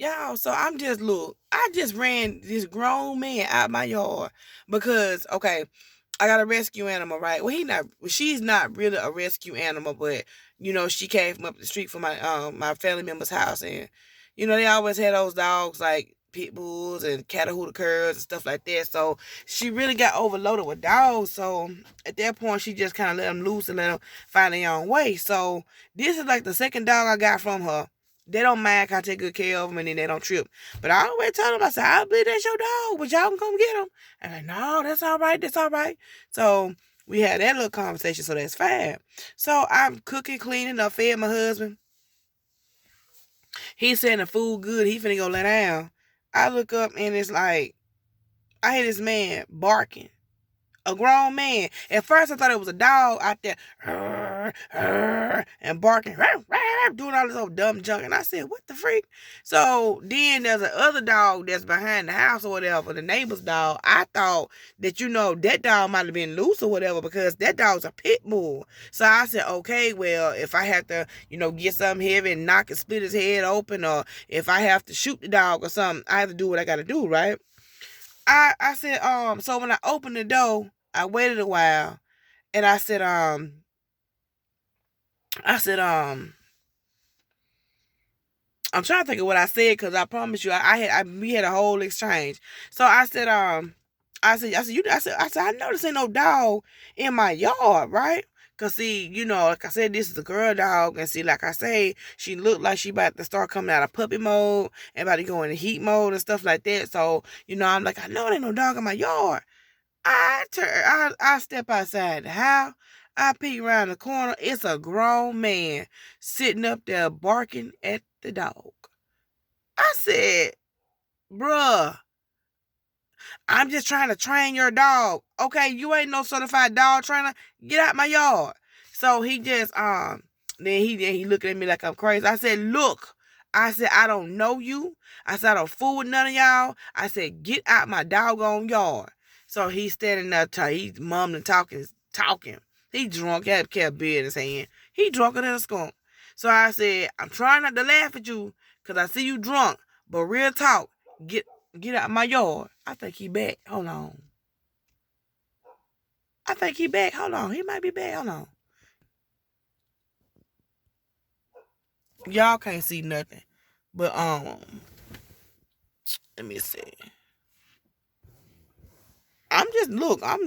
Y'all, so I just ran this grown man out my yard because, okay, I got a rescue animal, right? She's not really a rescue animal, but she came from up the street from my family member's house, and they always had those dogs like pit bulls and Catahoula curs and stuff like that. So she really got overloaded with dogs. So at that point, she just kind of let them loose and let them find their own way. So this is like the second dog I got from her. They don't mind. I take good care of them, and then they don't trip. But I always tell them, I said, I believe that's your dog, but y'all can come get them. And like, no, that's all right. That's all right. So we had that little conversation. So that's fine. So I'm cooking, cleaning, I fed my husband. He's saying the food good. He finna go lay down. I look up and it's like, I hear this man barking. A grown man. At first, I thought it was a dog out there and barking, doing all this old dumb junk. And I said, what the freak? So then there's a other dog that's behind the house or whatever, the neighbor's dog. I thought that, that dog might have been loose or whatever because that dog's a pit bull. So I said, okay, well, if I have to, get something heavy and knock and split his head open, or if I have to shoot the dog or something, I have to do what I got to do, right? I said, so when I opened the door, I waited a while and I said, I'm trying to think of what I said because I promise you, we had a whole exchange. So I said, I know this ain't no dog in my yard, right? Cause see, like I said, this is a girl dog, and see, like I say, she looked like she about to start coming out of puppy mode and about to go into heat mode and stuff like that. So, I'm like, I know there ain't no dog in my yard. I step outside the house. I peek around the corner. It's a grown man sitting up there barking at the dog. I said, bruh, I'm just trying to train your dog. Okay, you ain't no certified dog trainer. Get out my yard. So he just then he looking at me like I'm crazy. I said, look. I said, I don't know you. I said, I don't fool with none of y'all. I said, get out my doggone yard. So he's standing there, he's mumbling, talking. He drunk, had a beer in his hand. He drunker than a skunk. So I said, I'm trying not to laugh at you, because I see you drunk. But real talk, get out my yard. I think he back. Hold on. I think he back. Hold on. He might be back. Hold on. Y'all can't see nothing. But, let me see. I'm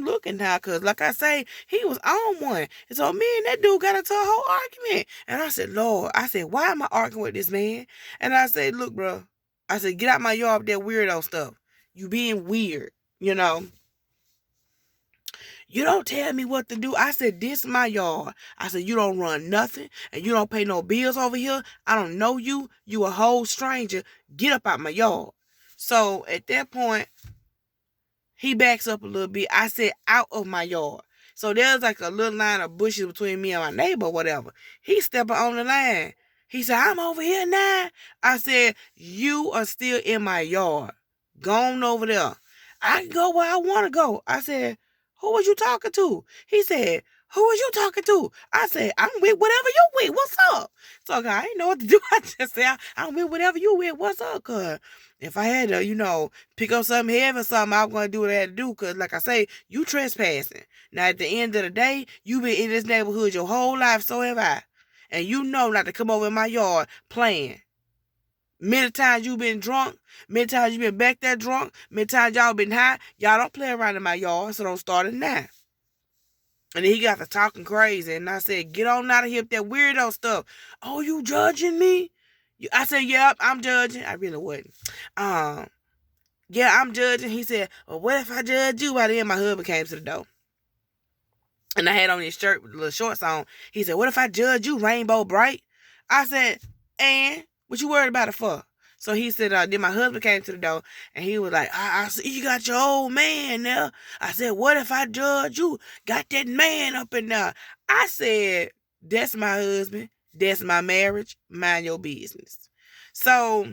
looking now, because like I say, he was on one. And so me and that dude got into a whole argument. And I said, Lord, why am I arguing with this man? And I said, look, bro. I said, get out my yard with that weirdo stuff. You being weird, You don't tell me what to do. I said, this is my yard. I said, you don't run nothing, and you don't pay no bills over here. I don't know you. You a whole stranger. Get up out my yard. So at that point, he backs up a little bit. I said, out of my yard. So there's like a little line of bushes between me and my neighbor or whatever. He stepping on the line. He said, I'm over here now. I said, you are still in my yard. Go on over there. I can go where I want to go. I said, who was you talking to? He said, who was you talking to? I said, I'm with whatever you with. What's up? So I didn't know what to do. I just said, I'm with whatever you with. What's up, cuz? If I had to, pick up something heavy or something, I was going to do what I had to do. Because, like I say, you trespassing. Now, at the end of the day, you been in this neighborhood your whole life, so have I. And you know not to come over in my yard playing. Many times you been drunk. Many times you been back there drunk. Many times y'all been high. Y'all don't play around in my yard, so don't start it now. And then he got to talking crazy. And I said, get on out of here with that weirdo stuff. Oh, you judging me? I said, yeah, I'm judging. I really wasn't. Yeah, I'm judging. He said, well, what if I judge you? By then, my husband came to the door. And I had on this shirt with the little shorts on. He said, what if I judge you, Rainbow Bright? I said, and what you worried about it for? So he said, then my husband came to the door, and he was like, I see you got your old man there. I said, what if I judge you? Got that man up in there. I said, that's my husband. That's my marriage. Mind your business. So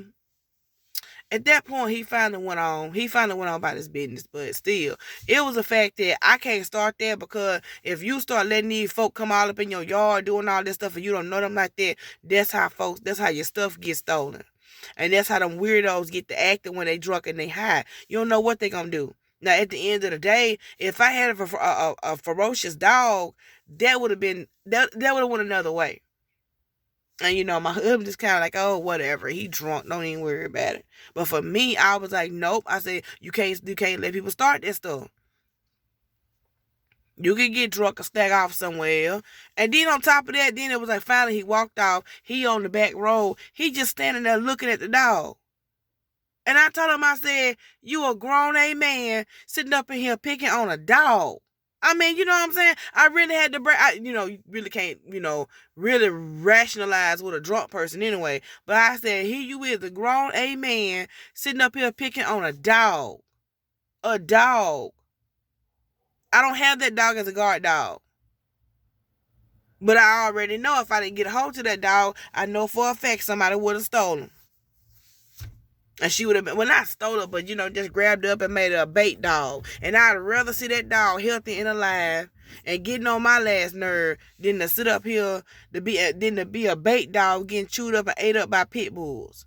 at that point, he finally went on about his business. But still, it was a fact that I can't start there, because if you start letting these folk come all up in your yard doing all this stuff and you don't know them like that, that's how your stuff gets stolen. And that's how them weirdos get to acting when they drunk and they high. You don't know what they gonna do. Now, at the end of the day, if I had a ferocious dog, that would have been that would have went another way. And my husband just kind of like, oh, whatever. He drunk. Don't even worry about it. But for me, I was like, nope. I said, you can't let people start this stuff. You can get drunk and stack off somewhere. And then on top of that, then it was like finally he walked off. He on the back row. He just standing there looking at the dog. And I told him, I said, you a grown A man sitting up in here picking on a dog. I mean, you know what I'm saying? I really had to break, you really can't, really rationalize with a drunk person anyway. But I said, here you is, a grown A man sitting up here picking on a dog. A dog. I don't have that dog as a guard dog. But I already know if I didn't get a hold to that dog, I know for a fact somebody would have stolen him. And she would have been, well, not stole it, but, just grabbed her up and made her a bait dog. And I'd rather see that dog healthy and alive and getting on my last nerve than to sit up here to be a bait dog getting chewed up and ate up by pit bulls.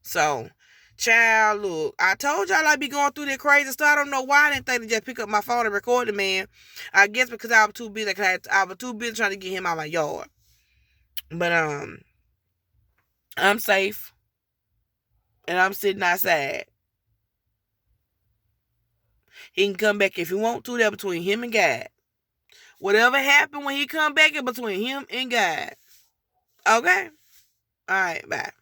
So, child, look, I told y'all I'd be going through that crazy stuff. I don't know why I didn't think to just pick up my phone and record the man. I guess because I was too busy. I was too busy trying to get him out of my yard. But, I'm safe. And I'm sitting outside. He can come back if he want to. That's between him and God. Whatever happened when he come back is between him and God. Okay? All right, bye.